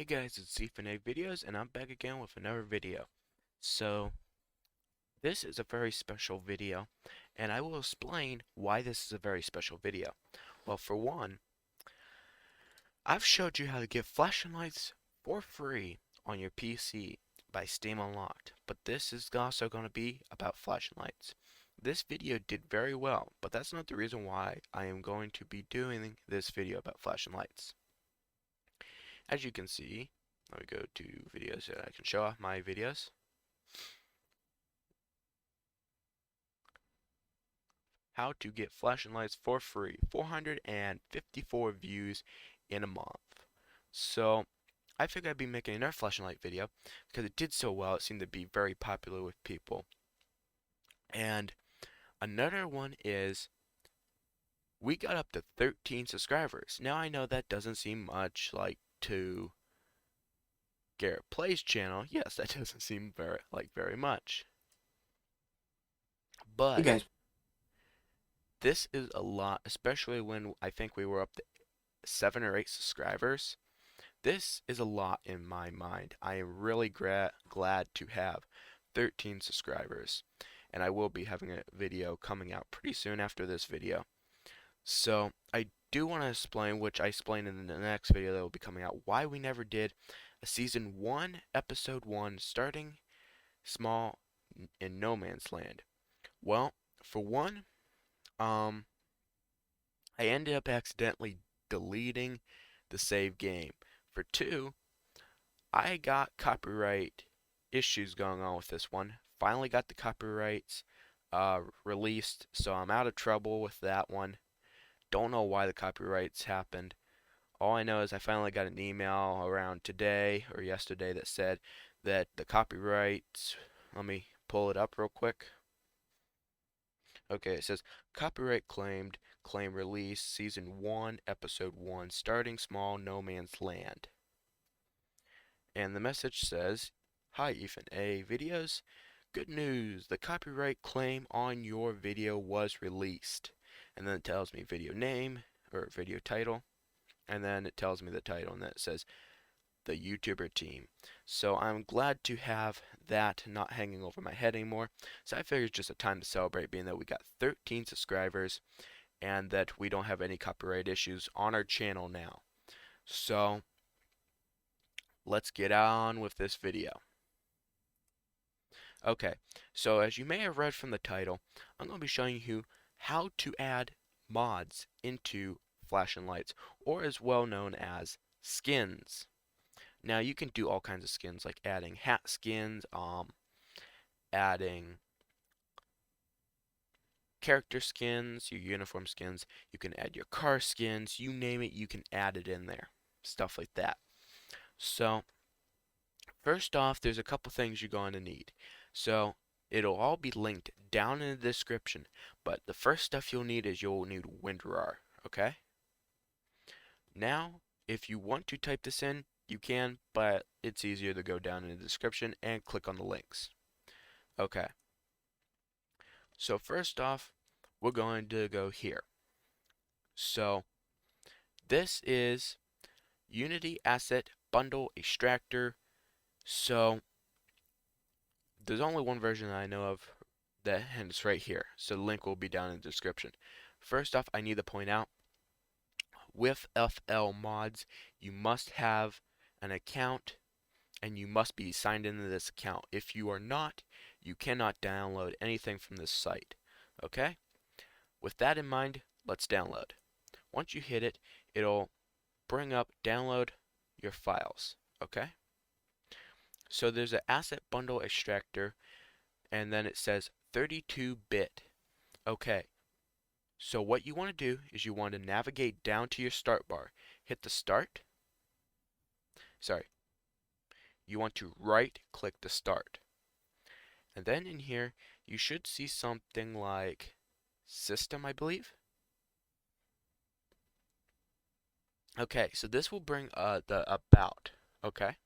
Hey guys, it's EthanA Videos, and I'm back again with another video. So, this is a very special video, and I will explain why this is a very special video. Well, for one, I've showed you how to get flashing lights for free on your PC by Steam Unlocked, but this is also going to be about flashing lights. This video did very well, but that's not the reason why I am going to be doing this video about flashing lights. As you can see, let me go to videos so I can show off my videos. How to get flashing lights for free. 454 views in a month. So I figured I'd be making another flashing light video because it did so well. It seemed to be very popular with people. And another one is we got up to 13 subscribers. Now I know that doesn't seem much like to Garrett Plays channel. Yes, that doesn't seem very much. Hey But guys, this is a lot, especially when I think we were up to 7 or 8 subscribers. This is a lot in my mind. I am really glad to have 13 subscribers, and I will be having a video coming out pretty soon after this video. So I do want to explain, which I explained in the next video that will be coming out, why we never did a season 1, episode 1, starting small in No Man's Land. Well, for one, I ended up accidentally deleting the save game. For two, I got copyright issues going on with this one. Finally got the copyrights released, so I'm out of trouble with that one. Don't know why the copyrights happened. All I know is I finally got an email around today or yesterday that said that the copyrights, let me pull it up real quick. Okay, it says copyright claimed, claim release, season 1, episode 1, starting small, No Man's Land. And the message says, "Hi EthanA Videos. Good news, the copyright claim on your video was released." And then it tells me video name or video title, and then it tells me the title, and then it says the YouTuber team. So I'm glad to have that not hanging over my head anymore. So I figured it's just a time to celebrate, being that we got 13 subscribers and that we don't have any copyright issues on our channel now. So let's get on with this video. Okay, so as you may have read from the title, I'm going to be showing you how to add mods into flashing lights, or as well known as skins. Now you can do all kinds of skins, like adding hat skins, adding character skins, your uniform skins. You can add your car skins, you name it, you can add it in there. Stuff like that. So first off, there's a couple things you're going to need. So it'll all be linked down in the description, but the first stuff you'll need is you'll need WinRAR, okay? Now, if you want to type this in, you can, but it's easier to go down in the description and click on the links. Okay, so first off, we're going to go here. So this is Unity Asset Bundle Extractor. So there's only one version that I know of that, and it's right here. So the link will be down in the description. First off, I need to point out, with FLMods, you must have an account and you must be signed into this account. If you are not, you cannot download anything from this site. Okay? With that in mind, let's download. Once you hit it, it'll bring up download your files. Okay? So there's an asset bundle extractor, and then it says 32-bit. Okay, so what you want to do is you want to navigate down to your start bar. Hit the start. Sorry. You want to right click the start. And then in here, you should see something like system, I believe. Okay, so this will bring the about. Okay.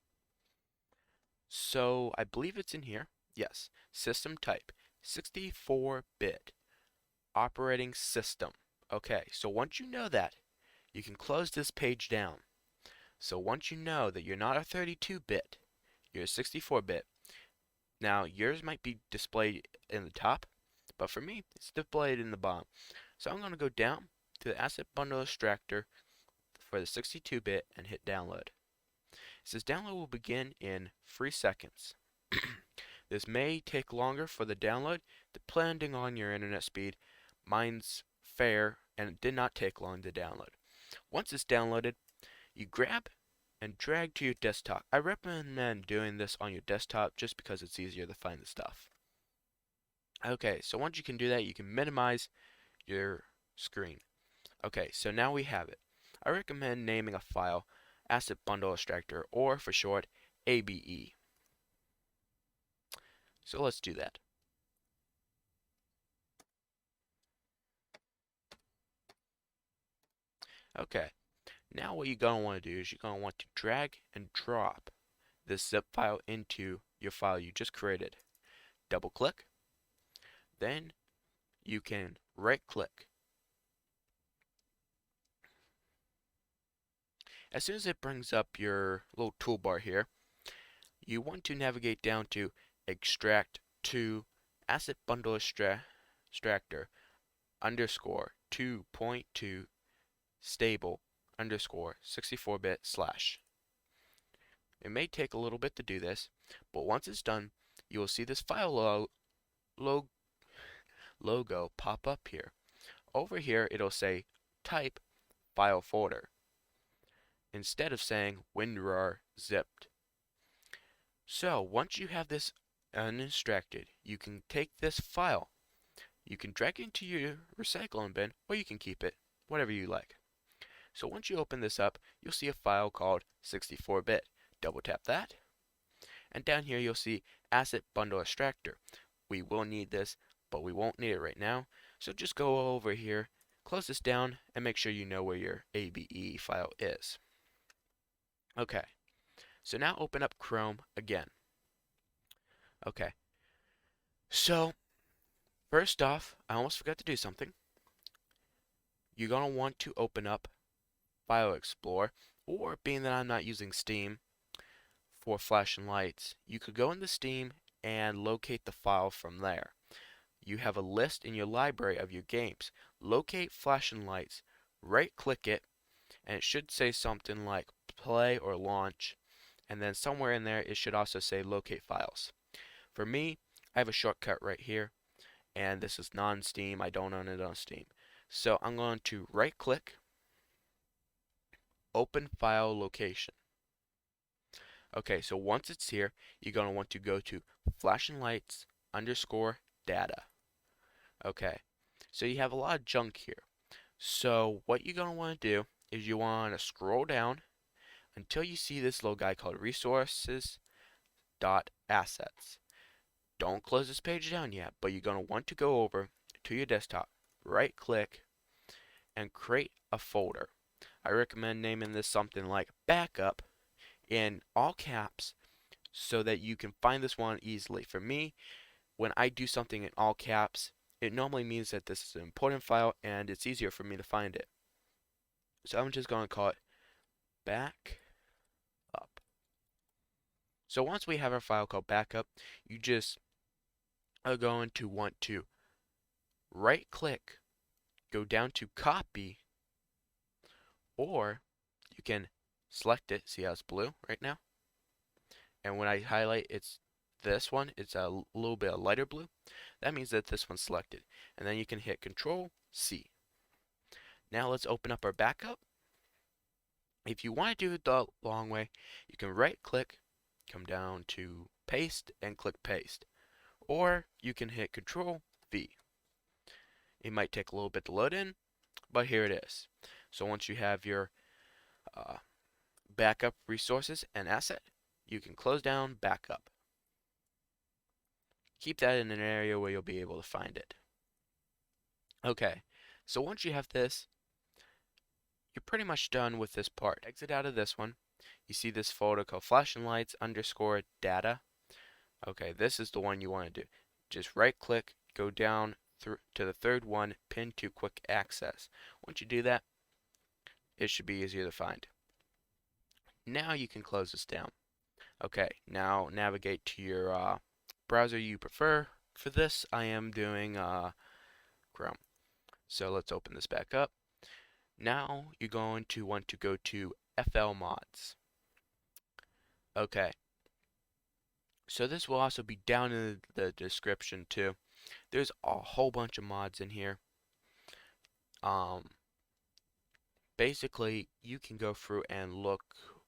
So I believe it's in here. Yes. System type 64-bit operating system. Okay, so once you know that, you can close this page down. So once you know that you're not a 32-bit, you're a 64-bit. Now yours might be displayed in the top, but for me it's displayed in the bottom. So I'm going to go down to the asset bundle extractor for the 62-bit and hit download. It says download will begin in 3 seconds. This may take longer for the download depending on your internet speed. Mine's fair and it did not take long to download. Once it's downloaded, you grab and drag to your desktop. I recommend doing this on your desktop just because it's easier to find the stuff. Okay, so once you can do that, you can minimize your screen. Okay, so now we have it. I recommend naming a file Asset Bundle Extractor, or for short, ABE. So let's do that. Okay, now what you're going to want to do is you're going to want to drag and drop this zip file into your file you just created. Double click, then you can right click. As soon as it brings up your little toolbar here, you want to navigate down to extract to asset bundle extractor underscore 2.2 stable underscore 64-bit slash. It may take a little bit to do this, but once it's done, you will see this file logo pop up here. Over here, it'll say type file folder instead of saying WinRAR zipped. So once you have this unextracted, you can take this file. You can drag it into your recycling bin, or you can keep it, whatever you like. So once you open this up, you'll see a file called 64-bit. Double tap that, and down here you'll see Asset Bundle Extractor. We will need this, but we won't need it right now. So just go over here, close this down, and make sure you know where your ABE file is. Okay, so now open up Chrome again. Okay, so first off, I almost forgot to do something. You're going to want to open up File Explorer, or being that I'm not using Steam for flashing lights, you could go into Steam and locate the file from there. You have a list in your library of your games. Locate flashing lights, right click it, and it should say something like play or launch, and then somewhere in there it should also say locate files. For me, I have a shortcut right here, and this is non-Steam. I don't own it on Steam. So I'm going to right click, open file location. Okay, so once it's here, you're going to want to go to flashing lights underscore data. Okay, so you have a lot of junk here. So what you're going to want to do is you want to scroll down until you see this little guy called resources.assets. Don't close this page down yet, but you're going to want to go over to your desktop, right click, and create a folder. I recommend naming this something like backup in all caps so that you can find this one easily. For me, when I do something in all caps, it normally means that this is an important file and it's easier for me to find it. So I'm just going to call it backup. So once we have our file called backup, you just are going to want to right click, go down to copy, or you can select it. See how it's blue right now? And when I highlight it's this one, it's a little bit of lighter blue. That means that this one's selected. And then you can hit Control C. Now let's open up our backup. If you want to do it the long way, you can right click, come down to paste, and click paste. Or you can hit Control V. It might take a little bit to load in, but here it is. So once you have your backup resources and asset, you can close down backup. Keep that in an area where you'll be able to find it. Okay, so once you have this, you're pretty much done with this part. Exit out of this one. You see this folder called flashing lights underscore data. Okay, this is the one you want to do. Just right click, go down to the third one, pin to quick access. Once you do that, it should be easier to find. now you can close this down. Okay, now navigate to your browser you prefer. For this, I am doing Chrome. So let's open this back up. Now you're going to want to go to FLMods. Okay, so this will also be down in the description too. There's a whole bunch of mods in here. Um, Basically, you can go through and look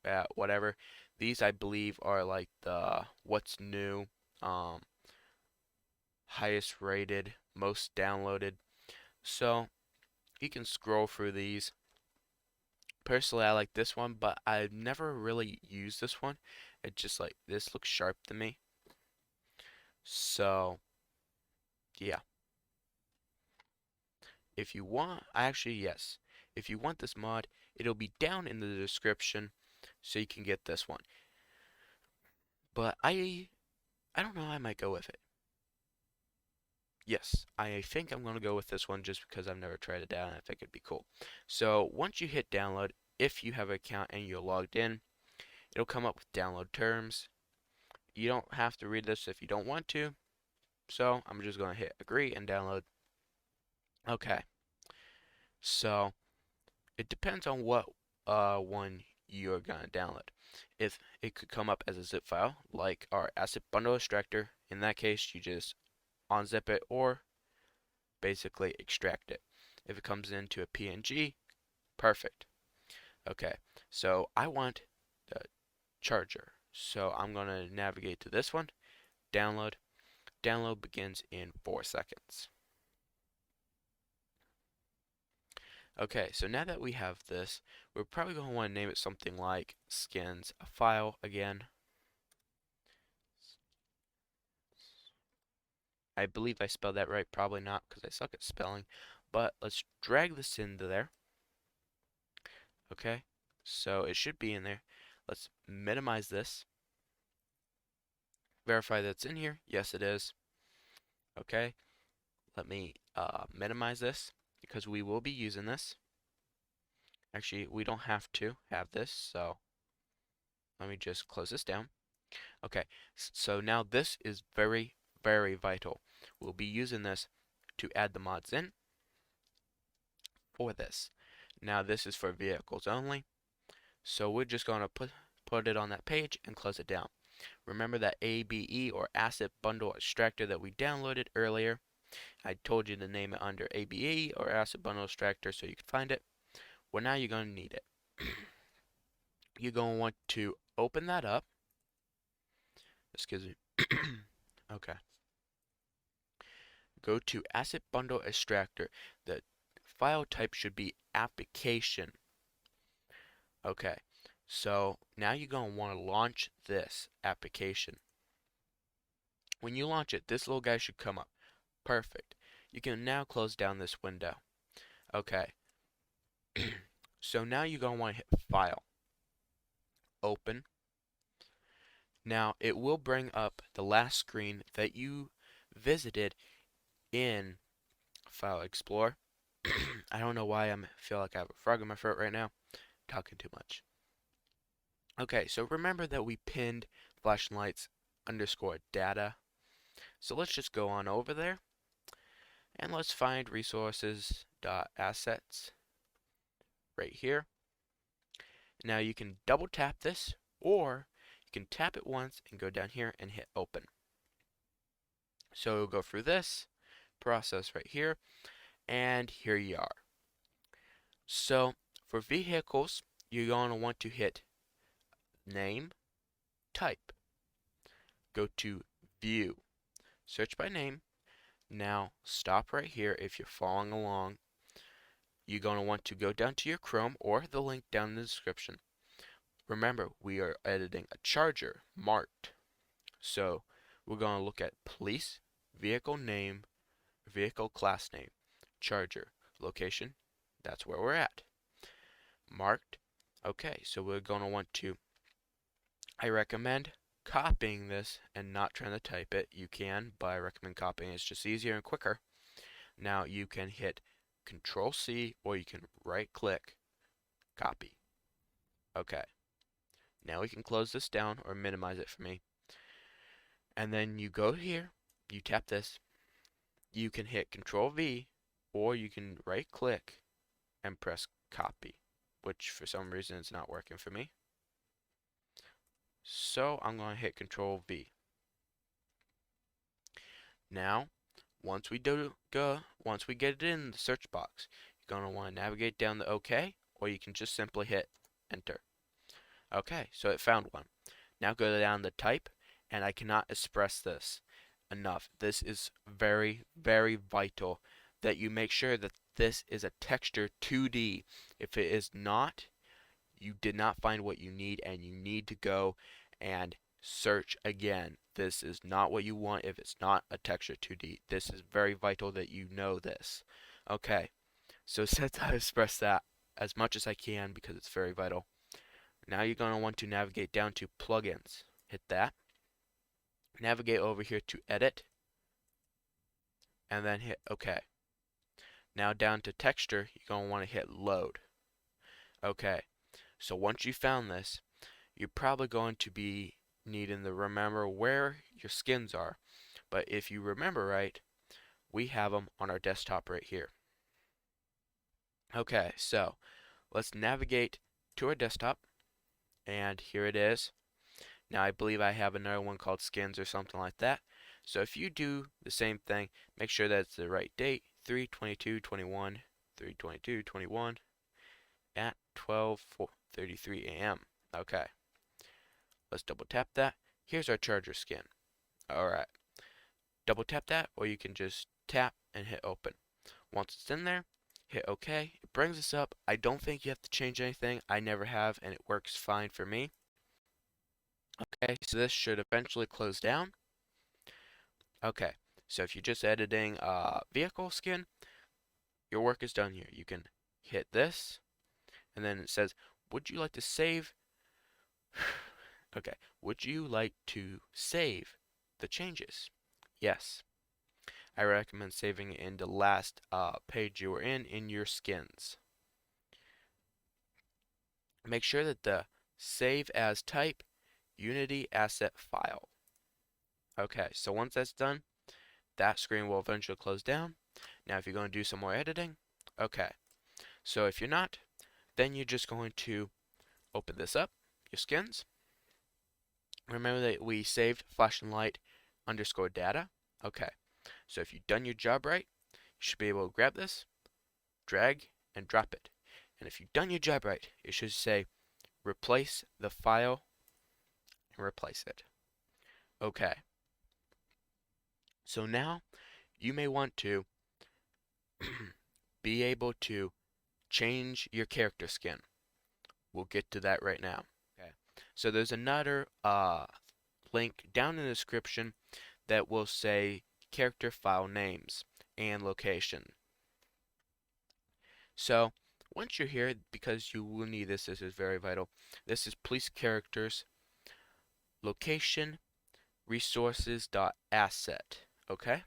at whatever. These, I believe, are like the what's new, um, highest rated, most downloaded. So you can scroll through these. Personally, I like this one, but I've never really used this one. It just like this looks sharp to me. So yeah, if you want, actually yes, if you want this mod, it'll be down in the description, so you can get this one. But I don't know, I might go with it. Yes, I think I'm going to go with this one just because I've never tried it out and I think it'd be cool. So once you hit download, if you have an account and you're logged in, it'll come up with download terms. You don't have to read this if you don't want to. So I'm just going to hit agree and download. Okay, so it depends on what one you're going to download. If it could come up as a zip file, like our asset bundle extractor, in that case you just unzip it or basically extract it. If it comes into a PNG, perfect. Okay, so I want the charger. So I'm going to navigate to this one, download. Download begins in 4 seconds. Okay, so now that we have this, we're probably going to want to name it something like skins a file again. I believe I spelled that right, probably not because I suck at spelling, but let's drag this into there. Okay, so it should be in there. Let's minimize this. Verify that's in here. Yes, it is. Okay, let me minimize this because we will be using this. Actually, we don't have to have this, so let me just close this down. Okay, so now this is very, very vital. We'll be using this to add the mods in for this. Now this is for vehicles only, so we're just going to put it on that page and close it down. Remember that ABE or Asset Bundle Extractor that we downloaded earlier? I told you to name it under ABE or Asset Bundle Extractor so you can find it. Well, now you're going to need it. You're going to want to open that up. Excuse me. Okay. Go to Asset Bundle Extractor. The file type should be application. Okay. So now you're going to want to launch this application. When you launch it, this little guy should come up. Perfect. You can now close down this window. Okay. So now you're going to want to hit File, Open. Now it will bring up the last screen that you visited in File Explorer. I don't know why I feel like I have a frog in my throat right now. Talking too much. Okay, so remember that we pinned flashlights underscore data. So let's just go on over there and let's find resources dot assets right here. Now you can double tap this, or you can tap it once and go down here and hit open. So we'll go through this process right here, and here you are. So for vehicles, you're going to want to hit name, type, go to view, search by name. Now stop right here if you're following along. You're going to want to go down to your Chrome or the link down in the description. Remember, we are editing a charger marked. So we're going to look at police, vehicle name, vehicle class name, charger, location. That's where we're at. Marked. Okay, so we're going to want to, I recommend copying this and not trying to type it. You can, but I recommend copying. It's just easier and quicker. Now you can hit Control C or you can right click, copy. Okay. Now we can close this down or minimize it for me. And then you go here, you tap this, you can hit Control V, or you can right click and press copy, which for some reason is not working for me. So I'm going to hit Control V. Now, once we get it in the search box, you're going to want to navigate down the OK, or you can just simply hit enter. Okay, so it found one. Now go down to type, and I cannot express this enough. This is very, very vital that you make sure that this is a texture 2D. If it is not, you did not find what you need, and you need to go and search again. This is not what you want if it's not a texture 2D. This is very vital that you know this. Okay, so since I expressed that as much as I can because it's very vital, now you're going to want to navigate down to plugins. Hit that. Navigate over here to edit, and then hit OK. Now down to texture, you're going to want to hit load. Okay, so once you found this, you're probably going to be needing to remember where your skins are. But if you remember right, we have them on our desktop right here. Okay, so let's navigate to our desktop, and here it is. Now I believe I have another one called skins or something like that. So if you do the same thing, make sure that it's the right date, 3/22/21, 3/22/21 at 12:33 a.m. Okay, let's double tap that. Here's our charger skin. Alright, double tap that, or you can just tap and hit open. Once it's in there, hit OK. It brings us up. I don't think you have to change anything. I never have, and it works fine for me. Okay, so this should eventually close down. Okay, so if you're just editing vehicle skin, your work is done here. You can hit this, and then it says, would you like to save? Okay, would you like to save the changes? Yes. I recommend saving it in the last page you were in your skins. Make sure that the save as type Unity asset file. Okay, so once that's done, that screen will eventually close down. Now if you're going to do some more editing, okay. So if you're not, then you're just going to open this up, your skins. Remember that we saved flash and light underscore data. Okay, so if you've done your job right, you should be able to grab this, drag, and drop it. And if you've done your job right, it should say replace the file and replace it. Okay. So now you may want to be able to change your character skin. We'll get to that right now. Okay. So there's another link down in the description that will say character file names and location. So once you're here, because you will need this, this is very vital. This is police characters location resources.asset. Okay?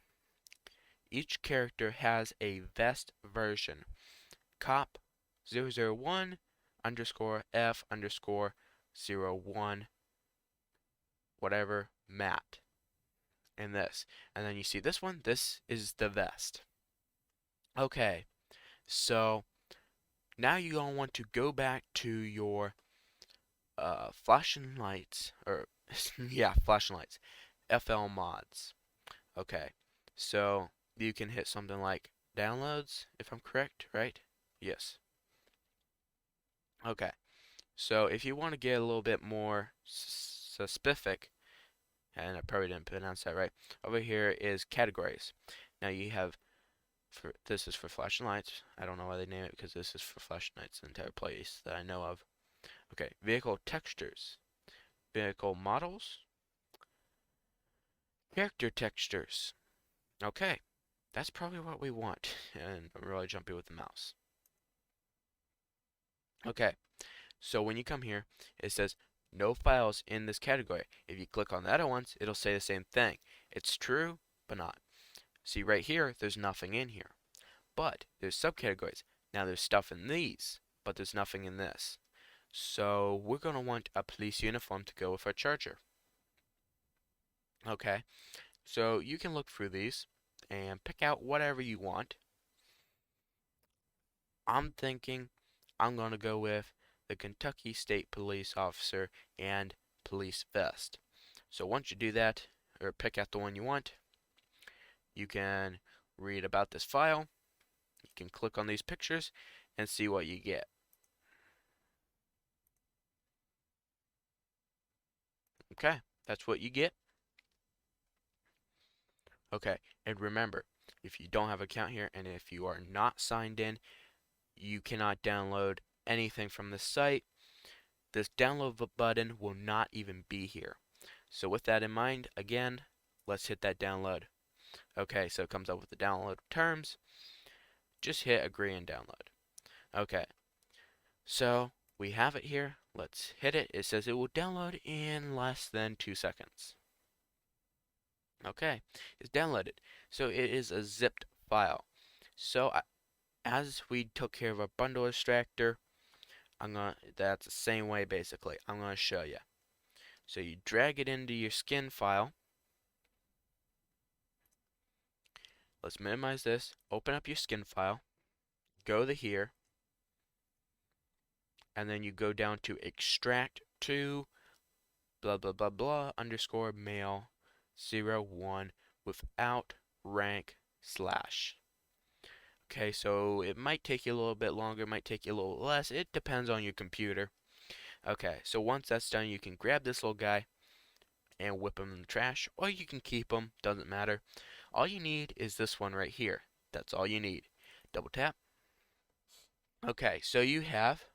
Each character has a vest version. Cop 001 underscore F underscore 01 whatever Matt. And this. And then you see this one. This is the vest. Okay. So now you're going to want to go back to your flashing lights, or yeah, flashing lights, FLMods. Okay, so you can hit something like downloads, if I'm correct, right? Yes. Okay, so if you want to get a little bit more specific, and I probably didn't pronounce that right, over here is categories. Now you have, this is for flashing lights. I don't know why they name it, because this is for flashing lights, the entire place that I know of. Okay, vehicle textures, vehicle models, character textures. Okay, that's probably what we want, and I'm really jumpy with the mouse. Okay, so when you come here, it says no files in this category. If you click on the other ones, it'll say the same thing. It's true, but not. See right here, there's nothing in here. But there's subcategories. Now there's stuff in these, but there's nothing in this. So we're going to want a police uniform to go with our charger. Okay, so you can look through these and pick out whatever you want. I'm thinking I'm going to go with the Kentucky State Police Officer and police vest. So once you do that, or pick out the one you want, you can read about this file. You can click on these pictures and see what you get. Okay, that's what you get. Okay, and remember, if you don't have an account here and if you are not signed in, you cannot download anything from this site. This download button will not even be here. So with that in mind, again, let's hit that download. Okay, so it comes up with the download terms. Just hit agree and download. Okay, so we have it here. Let's hit it. It says it will download in less than 2 seconds. Okay, it's downloaded. So it is a zipped file. So as we took care of our bundle extractor, that's the same way basically. I'm gonna show you. So you drag it into your skin file. Let's minimize this. Open up your skin file. Go to here. And then you go down to extract to blah blah blah blah underscore mail 01 without rank slash. Okay, so it might take you a little bit longer, might take you a little less. It depends on your computer. Okay, so once that's done, you can grab this little guy and whip him in the trash, or you can keep him, doesn't matter. All you need is this one right here. That's all you need. Double tap. Okay, so you have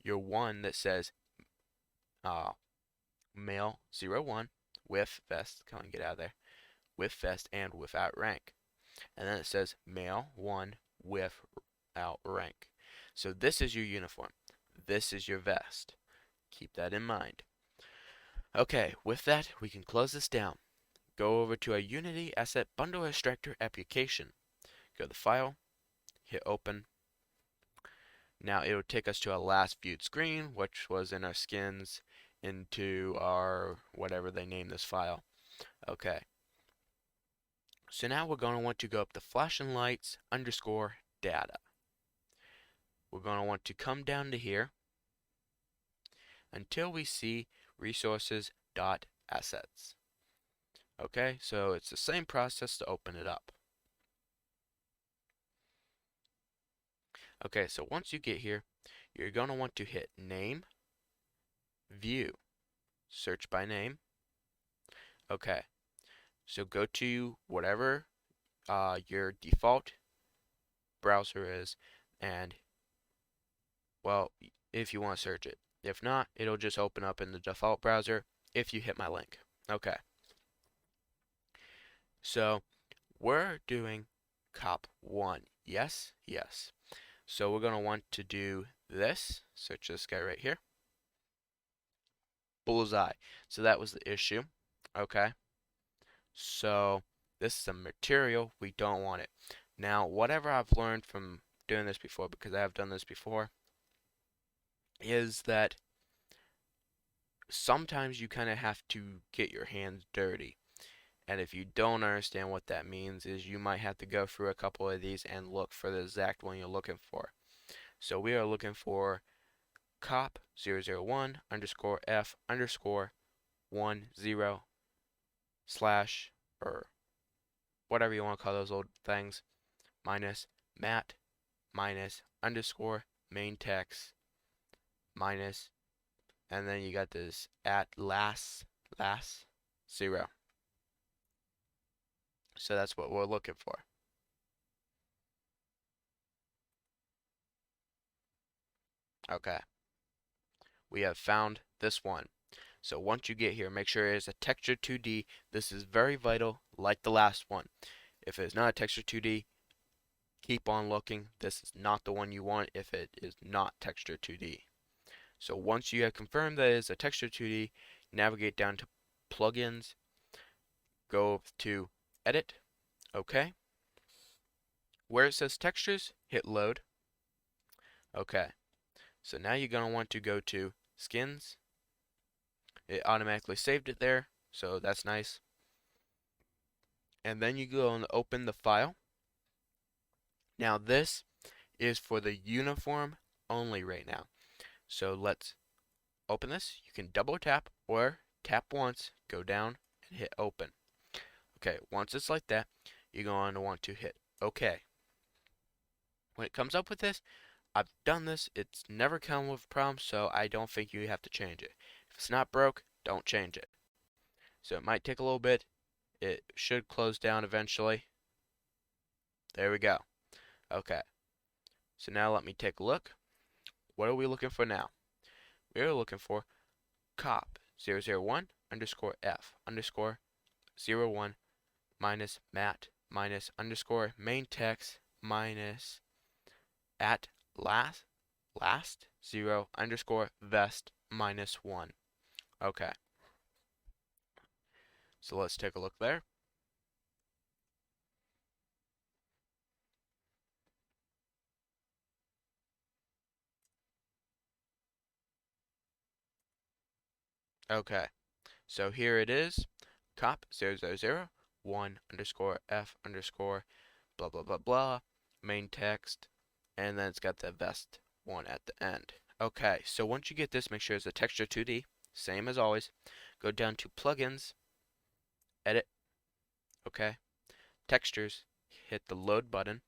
your one that says male 01 with vest, come on, get out of there, with vest and without rank. And then it says male 1 without rank. So this is your uniform. This is your vest. Keep that in mind. Okay, with that, we can close this down. Go over to our Unity Asset Bundle Extractor application. Go to File, hit Open. Now it will take us to our last viewed screen, which was in our skins into our whatever they name this file. Okay. So now we're going to want to go up to flashing lights underscore data. We're going to want to come down to here until we see resources dot assets. Okay, so it's the same process to open it up. Okay, so once you get here, you're going to want to hit name, view, search by name. Okay, so go to whatever your default browser is, and well, if you want to search it. If not, it'll just open up in the default browser if you hit my link. Okay. So we're doing cop 1. Yes, yes. So we're going to want to do this. Search this guy right here. Bullseye. So that was the issue. Okay. So this is a material. We don't want it. Now, whatever I've learned from doing this before, because I have done this before, is that sometimes you kind of have to get your hands dirty. And if you don't understand what that means, is you might have to go through a couple of these and look for the exact one you're looking for. So we are looking for cop 001 underscore F underscore 10 slash or whatever you want to call those old things minus mat minus underscore main text minus, and then you got this at last 0. So that's what we're looking for. Okay. We have found this one. So once you get here, make sure it is a texture 2D. This is very vital, like the last one. If it's not a texture 2D, keep on looking. This is not the one you want if it is not texture 2D. So once you have confirmed that it is a texture 2D, navigate down to plugins, go to edit, okay. Where it says textures, hit load. Okay. So now you're going to want to go to skins. It automatically saved it there, so that's nice. And then you go and open the file. Now this is for the uniform only right now. So let's open this. You can double tap or tap once, go down and hit open. Okay, once it's like that, you're going to want to hit OK. When it comes up with this, I've done this. It's never come with a problem, so I don't think you have to change it. If it's not broke, don't change it. So it might take a little bit. It should close down eventually. There we go. Okay. So now let me take a look. What are we looking for now? We're looking for cop 001 underscore F underscore 01 minus mat minus underscore main text minus at last 0 underscore vest minus 1. Okay. So let's take a look there. Okay. So here it is. Cop 001 underscore F underscore blah blah blah blah main text, and then it's got the vest one at the end. Okay, so once you get this, make sure it's a texture 2D, same as always. Go down to plugins, edit, okay, textures, hit the load button.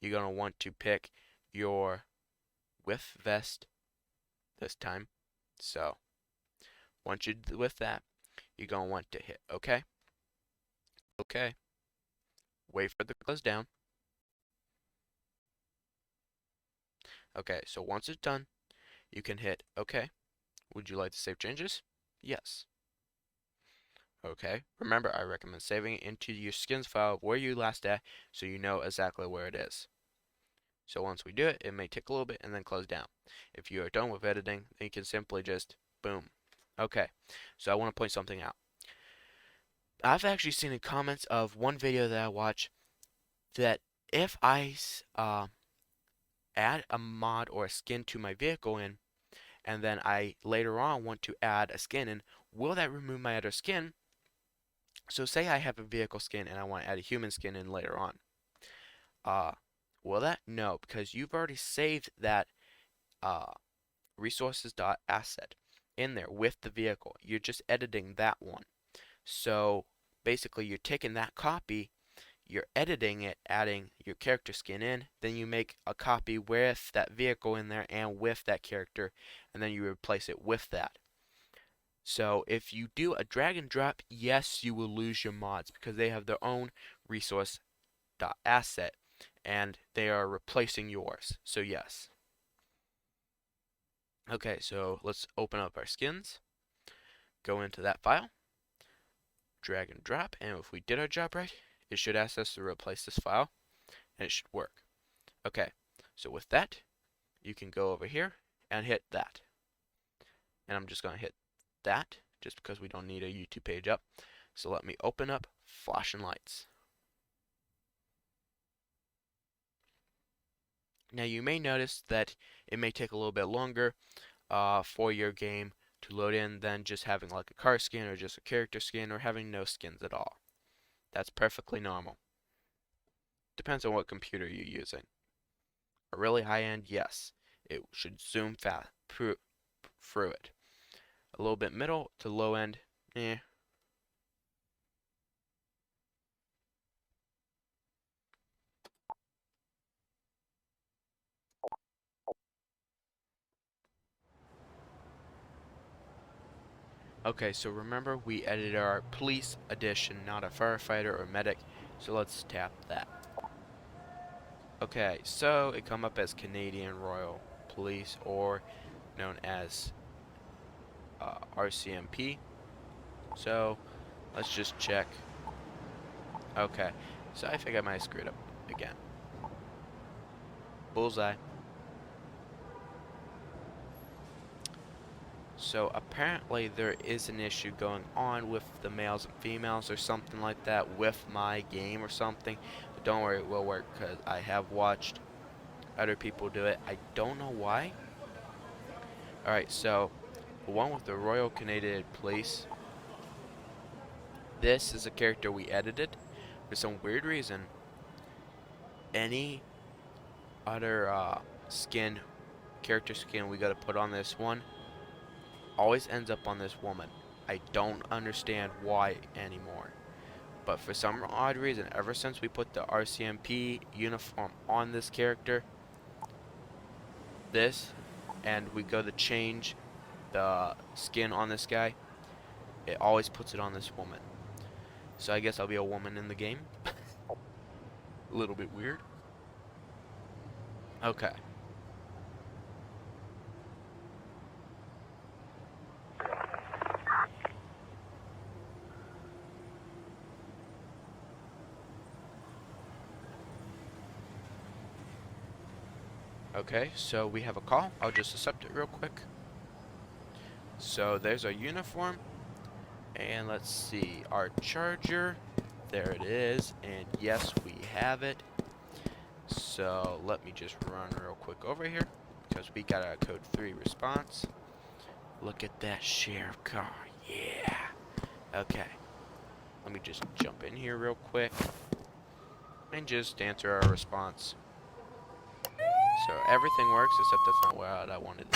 You're going to want to pick your with vest this time. So once you're with that, you're going to want to hit OK. OK. Wait for it to close down. Okay, so once it's done, you can hit OK. Would you like to save changes? Yes. Okay. Remember, I recommend saving it into your skins file where you last at so you know exactly where it is. So once we do it, it may take a little bit and then close down. If you are done with editing, then you can simply just boom. Okay. So I want to point something out. I've actually seen in comments of one video that I watch that if I add a mod or a skin to my vehicle in, and then I later on want to add a skin in, will that remove my other skin? So say I have a vehicle skin and I want to add a human skin in later on. Will that? No, because you've already saved that resources.asset in there with the vehicle. You're just editing that one. So basically you're taking that copy, you're editing it, adding your character skin in, then you make a copy with that vehicle in there and with that character, and then you replace it with that. So if you do a drag and drop, yes, you will lose your mods because they have their own resource.asset and they are replacing yours. So yes. Okay, so let's open up our skins, go into that file, drag and drop, and if we did our job right, it should ask us to replace this file, and it should work. Okay, so with that, you can go over here and hit that. And I'm just going to hit that, just because we don't need a YouTube page up. So let me open up flashing lights. Now you may notice that it may take a little bit longer for your game to load in than just having like a car skin or just a character skin or having no skins at all. That's perfectly normal. Depends on what computer you're using. A really high end, yes, it should zoom fast through it. A little bit middle to low end, eh. Okay, so remember we edited our police edition, not a firefighter or medic, so let's tap that. Okay, so it come up as Canadian Royal Police, or known as RCMP. So let's just check. Okay, so I think I might have screwed up again. Bullseye. So apparently there is an issue going on with the males and females or something like that with my game or something. But don't worry, it will work because I have watched other people do it. I don't know why. Alright, so the one with the Royal Canadian Police, this is a character we edited. For some weird reason, any other character skin we gotta put on this one always ends up on this woman. I don't understand why anymore. But for some odd reason, ever since we put the RCMP uniform on this character, and we go to change the skin on this guy, it always puts it on this woman. So I guess I'll be a woman in the game. A little bit weird. Okay. Okay, so we have a call. I'll just accept it real quick. So there's our uniform. And let's see, our charger. There it is. And yes, we have it. So let me just run real quick over here, because we got a code 3 response. Look at that sheriff car. Yeah. Okay. Let me just jump in here real quick and just answer our response. So everything works, except that's not what I wanted.